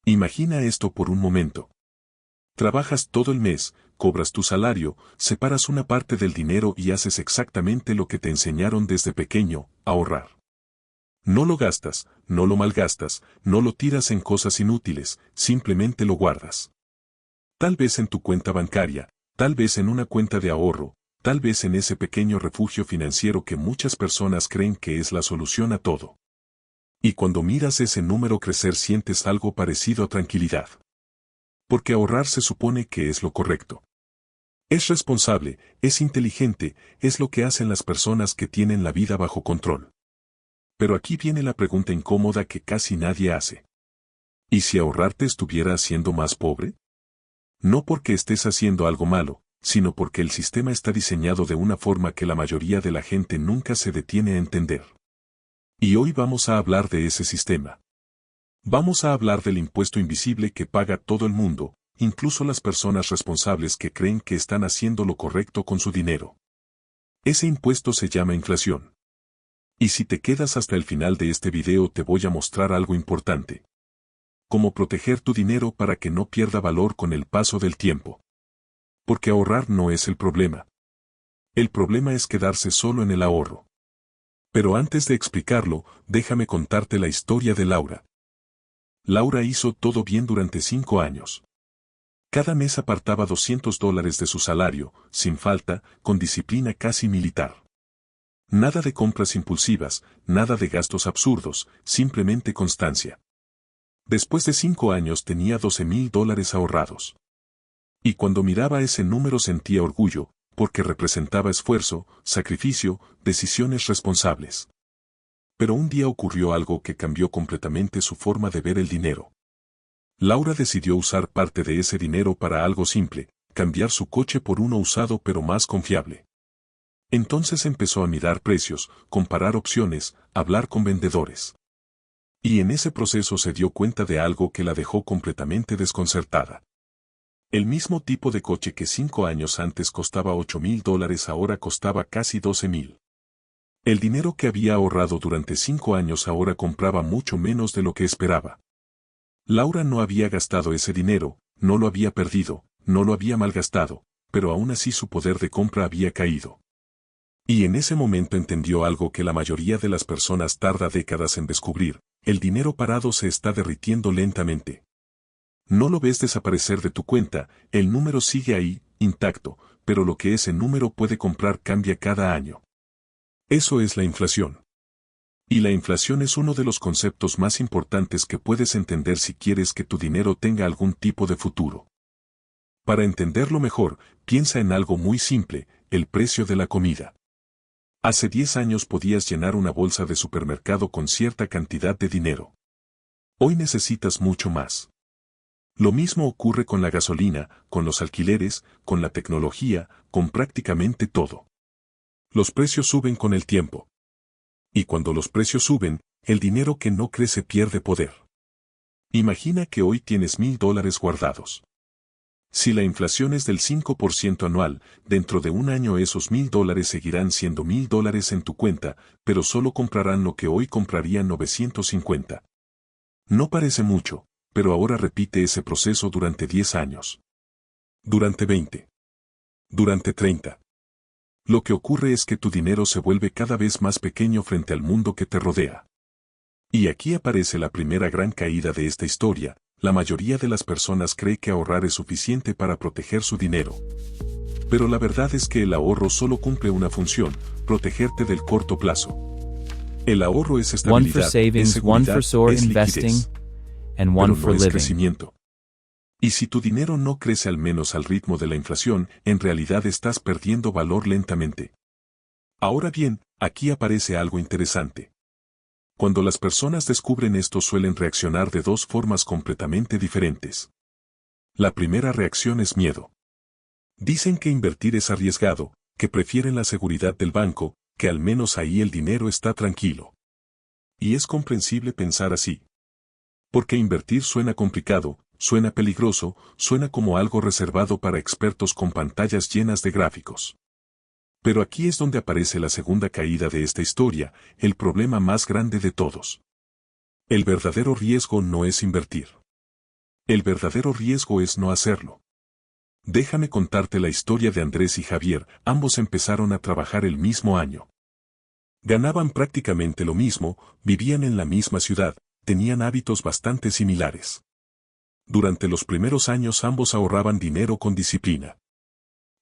Imagina esto por un momento. Trabajas todo el mes, cobras tu salario, separas una parte del dinero y haces exactamente lo que te enseñaron desde pequeño, ahorrar. No lo gastas, no lo malgastas, no lo tiras en cosas inútiles, simplemente lo guardas. Tal vez en tu cuenta bancaria, tal vez en una cuenta de ahorro, tal vez en ese pequeño refugio financiero que muchas personas creen que es la solución a todo. Y cuando miras ese número crecer sientes algo parecido a tranquilidad. Porque ahorrar se supone que es lo correcto. Es responsable, es inteligente, es lo que hacen las personas que tienen la vida bajo control. Pero aquí viene la pregunta incómoda que casi nadie hace. ¿Y si ahorrar te estuviera haciendo más pobre? No porque estés haciendo algo malo, sino porque el sistema está diseñado de una forma que la mayoría de la gente nunca se detiene a entender. Y hoy vamos a hablar de ese sistema. Vamos a hablar del impuesto invisible que paga todo el mundo, incluso las personas responsables que creen que están haciendo lo correcto con su dinero. Ese impuesto se llama inflación. Y si te quedas hasta el final de este video te voy a mostrar algo importante. Cómo proteger tu dinero para que no pierda valor con el paso del tiempo. Porque ahorrar no es el problema. El problema es quedarse solo en el ahorro. Pero antes de explicarlo, déjame contarte la historia de Laura. Laura hizo todo bien durante 5 años. Cada mes apartaba $200 de su salario, sin falta, con disciplina casi militar. Nada de compras impulsivas, nada de gastos absurdos, simplemente constancia. Después de 5 años tenía $12,000 ahorrados. Y cuando miraba ese número sentía orgullo, porque representaba esfuerzo, sacrificio, decisiones responsables. Pero un día ocurrió algo que cambió completamente su forma de ver el dinero. Laura decidió usar parte de ese dinero para algo simple, cambiar su coche por uno usado pero más confiable. Entonces empezó a mirar precios, comparar opciones, hablar con vendedores. Y en ese proceso se dio cuenta de algo que la dejó completamente desconcertada. El mismo tipo de coche que 5 años antes costaba $8,000 ahora costaba casi $12,000. El dinero que había ahorrado durante 5 años ahora compraba mucho menos de lo que esperaba. Laura no había gastado ese dinero, no lo había perdido, no lo había malgastado, pero aún así su poder de compra había caído. Y en ese momento entendió algo que la mayoría de las personas tarda décadas en descubrir: el dinero parado se está derritiendo lentamente. No lo ves desaparecer de tu cuenta, el número sigue ahí, intacto, pero lo que ese número puede comprar cambia cada año. Eso es la inflación. Y la inflación es uno de los conceptos más importantes que puedes entender si quieres que tu dinero tenga algún tipo de futuro. Para entenderlo mejor, piensa en algo muy simple: el precio de la comida. Hace 10 años podías llenar una bolsa de supermercado con cierta cantidad de dinero. Hoy necesitas mucho más. Lo mismo ocurre con la gasolina, con los alquileres, con la tecnología, con prácticamente todo. Los precios suben con el tiempo. Y cuando los precios suben, el dinero que no crece pierde poder. Imagina que hoy tienes $1,000 guardados. Si la inflación es del 5% anual, dentro de un año esos $1,000 seguirán siendo $1,000 en tu cuenta, pero solo comprarán lo que hoy comprarían 950. No parece mucho, pero ahora repite ese proceso durante 10 años. Durante 20. Durante 30. Lo que ocurre es que tu dinero se vuelve cada vez más pequeño frente al mundo que te rodea. Y aquí aparece la primera gran caída de esta historia: la mayoría de las personas cree que ahorrar es suficiente para proteger su dinero. Pero la verdad es que el ahorro solo cumple una función: protegerte del corto plazo. El ahorro es estabilidad, es seguridad, es liquidez, and pero one no for es living. crecimiento. Y si tu dinero no crece al menos al ritmo de la inflación, en realidad estás perdiendo valor lentamente. Ahora bien, aquí aparece algo interesante. Cuando las personas descubren esto suelen reaccionar de dos formas completamente diferentes. La primera reacción es miedo. Dicen que invertir es arriesgado, que prefieren la seguridad del banco, que al menos ahí el dinero está tranquilo. Y es comprensible pensar así. Porque invertir suena complicado, suena peligroso, suena como algo reservado para expertos con pantallas llenas de gráficos. Pero aquí es donde aparece la segunda caída de esta historia, el problema más grande de todos. El verdadero riesgo no es invertir. El verdadero riesgo es no hacerlo. Déjame contarte la historia de Andrés y Javier, ambos empezaron a trabajar el mismo año. Ganaban prácticamente lo mismo, vivían en la misma ciudad, tenían hábitos bastante similares. Durante los primeros años ambos ahorraban dinero con disciplina.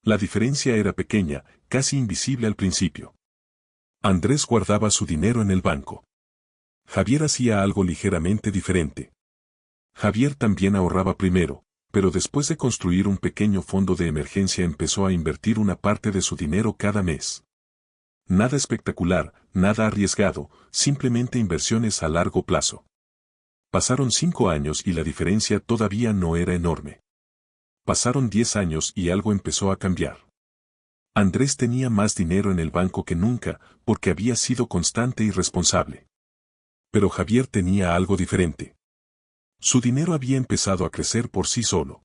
La diferencia era pequeña, casi invisible al principio. Andrés guardaba su dinero en el banco. Javier hacía algo ligeramente diferente. Javier también ahorraba primero, pero después de construir un pequeño fondo de emergencia empezó a invertir una parte de su dinero cada mes. Nada espectacular, nada arriesgado, simplemente inversiones a largo plazo. Pasaron 5 años y la diferencia todavía no era enorme. Pasaron 10 años y algo empezó a cambiar. Andrés tenía más dinero en el banco que nunca, porque había sido constante y responsable. Pero Javier tenía algo diferente. Su dinero había empezado a crecer por sí solo.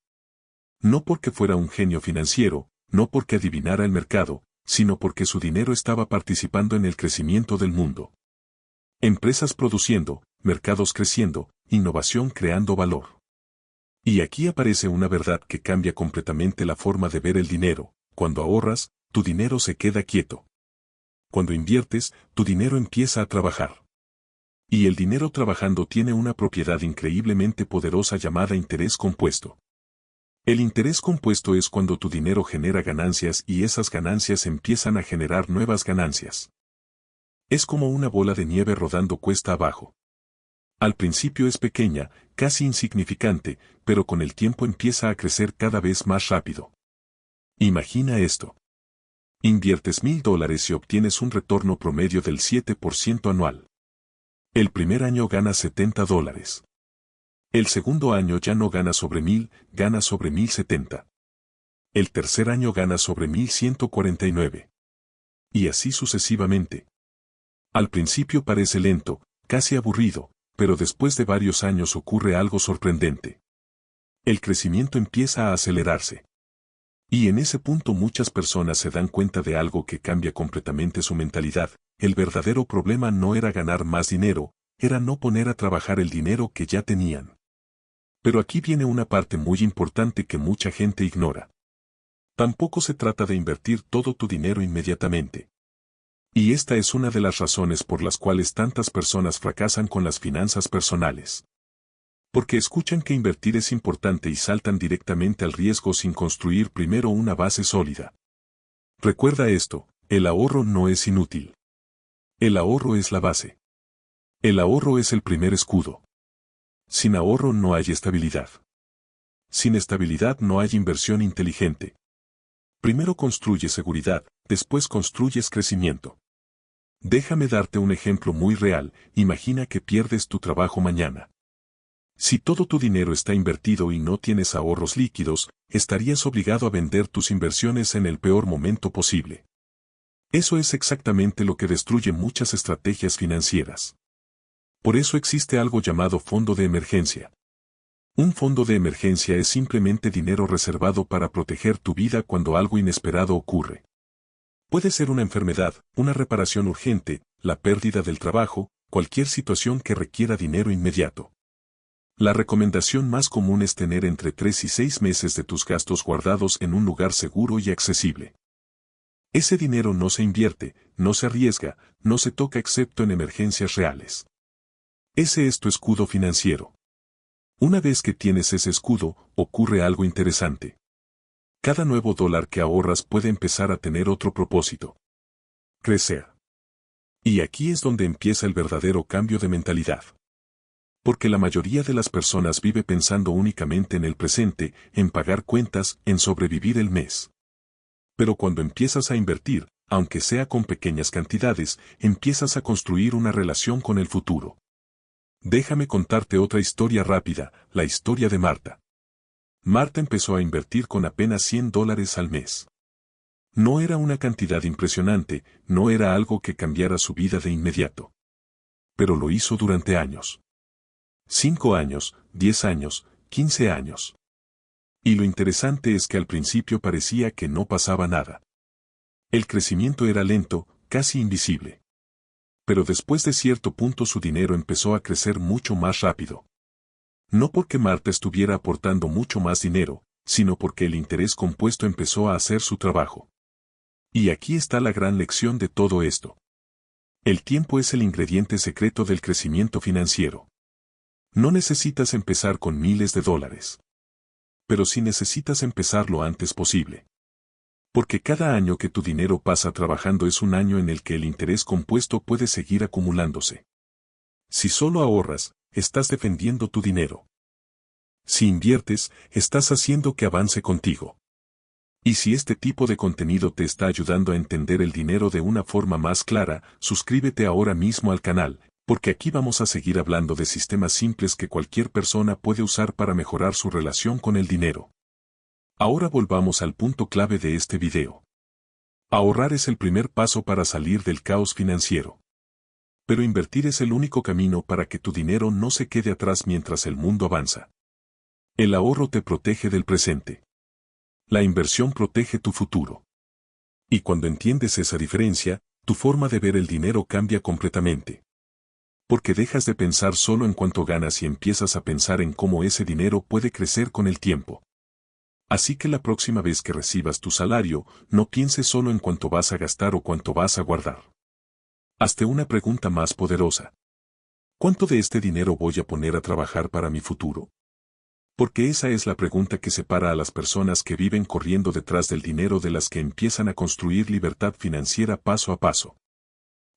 No porque fuera un genio financiero, no porque adivinara el mercado, sino porque su dinero estaba participando en el crecimiento del mundo. Empresas produciendo, mercados creciendo, innovación creando valor. Y aquí aparece una verdad que cambia completamente la forma de ver el dinero. Cuando ahorras, tu dinero se queda quieto. Cuando inviertes, tu dinero empieza a trabajar. Y el dinero trabajando tiene una propiedad increíblemente poderosa llamada interés compuesto. El interés compuesto es cuando tu dinero genera ganancias y esas ganancias empiezan a generar nuevas ganancias. Es como una bola de nieve rodando cuesta abajo. Al principio es pequeña, casi insignificante, pero con el tiempo empieza a crecer cada vez más rápido. Imagina esto. Inviertes $1000 y obtienes un retorno promedio del 7% anual. El primer año ganas $70. El segundo año ya no ganas sobre 1000, ganas sobre 1070. El tercer año ganas sobre 1149. Y así sucesivamente. Al principio parece lento, casi aburrido, pero después de varios años ocurre algo sorprendente. El crecimiento empieza a acelerarse. Y en ese punto muchas personas se dan cuenta de algo que cambia completamente su mentalidad. El verdadero problema no era ganar más dinero, era no poner a trabajar el dinero que ya tenían. Pero aquí viene una parte muy importante que mucha gente ignora. Tampoco se trata de invertir todo tu dinero inmediatamente. Y esta es una de las razones por las cuales tantas personas fracasan con las finanzas personales. Porque escuchan que invertir es importante y saltan directamente al riesgo sin construir primero una base sólida. Recuerda esto, el ahorro no es inútil. El ahorro es la base. El ahorro es el primer escudo. Sin ahorro no hay estabilidad. Sin estabilidad no hay inversión inteligente. Primero construyes seguridad, después construyes crecimiento. Déjame darte un ejemplo muy real, imagina que pierdes tu trabajo mañana. Si todo tu dinero está invertido y no tienes ahorros líquidos, estarías obligado a vender tus inversiones en el peor momento posible. Eso es exactamente lo que destruye muchas estrategias financieras. Por eso existe algo llamado fondo de emergencia. Un fondo de emergencia es simplemente dinero reservado para proteger tu vida cuando algo inesperado ocurre. Puede ser una enfermedad, una reparación urgente, la pérdida del trabajo, cualquier situación que requiera dinero inmediato. La recomendación más común es tener entre 3 y 6 meses de tus gastos guardados en un lugar seguro y accesible. Ese dinero no se invierte, no se arriesga, no se toca excepto en emergencias reales. Ese es tu escudo financiero. Una vez que tienes ese escudo, ocurre algo interesante. Cada nuevo dólar que ahorras puede empezar a tener otro propósito. Crecer. Y aquí es donde empieza el verdadero cambio de mentalidad. Porque la mayoría de las personas vive pensando únicamente en el presente, en pagar cuentas, en sobrevivir el mes. Pero cuando empiezas a invertir, aunque sea con pequeñas cantidades, empiezas a construir una relación con el futuro. Déjame contarte otra historia rápida, la historia de Marta. Marta empezó a invertir con apenas $100 al mes. No era una cantidad impresionante, no era algo que cambiara su vida de inmediato. Pero lo hizo durante años. 5 años, 10 años, 15 años. Y lo interesante es que al principio parecía que no pasaba nada. El crecimiento era lento, casi invisible. Pero después de cierto punto su dinero empezó a crecer mucho más rápido. No porque Marta estuviera aportando mucho más dinero, sino porque el interés compuesto empezó a hacer su trabajo. Y aquí está la gran lección de todo esto. El tiempo es el ingrediente secreto del crecimiento financiero. No necesitas empezar con miles de dólares. Pero sí necesitas empezar lo antes posible. Porque cada año que tu dinero pasa trabajando es un año en el que el interés compuesto puede seguir acumulándose. Si solo ahorras, estás defendiendo tu dinero. Si inviertes, estás haciendo que avance contigo. Y si este tipo de contenido te está ayudando a entender el dinero de una forma más clara, suscríbete ahora mismo al canal, porque aquí vamos a seguir hablando de sistemas simples que cualquier persona puede usar para mejorar su relación con el dinero. Ahora volvamos al punto clave de este video. Ahorrar es el primer paso para salir del caos financiero. Pero invertir es el único camino para que tu dinero no se quede atrás mientras el mundo avanza. El ahorro te protege del presente. La inversión protege tu futuro. Y cuando entiendes esa diferencia, tu forma de ver el dinero cambia completamente. Porque dejas de pensar solo en cuánto ganas y empiezas a pensar en cómo ese dinero puede crecer con el tiempo. Así que la próxima vez que recibas tu salario, no pienses solo en cuánto vas a gastar o cuánto vas a guardar. Hazte una pregunta más poderosa. ¿Cuánto de este dinero voy a poner a trabajar para mi futuro? Porque esa es la pregunta que separa a las personas que viven corriendo detrás del dinero de las que empiezan a construir libertad financiera paso a paso.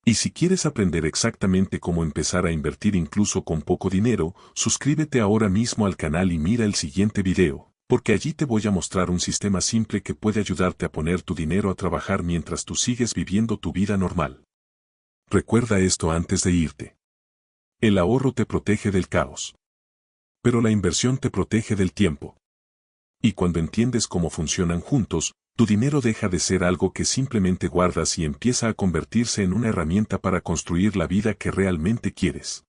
Y si quieres aprender exactamente cómo empezar a invertir incluso con poco dinero, suscríbete ahora mismo al canal y mira el siguiente video, porque allí te voy a mostrar un sistema simple que puede ayudarte a poner tu dinero a trabajar mientras tú sigues viviendo tu vida normal. Recuerda esto antes de irte. El ahorro te protege del caos. Pero la inversión te protege del tiempo. Y cuando entiendes cómo funcionan juntos, tu dinero deja de ser algo que simplemente guardas y empieza a convertirse en una herramienta para construir la vida que realmente quieres.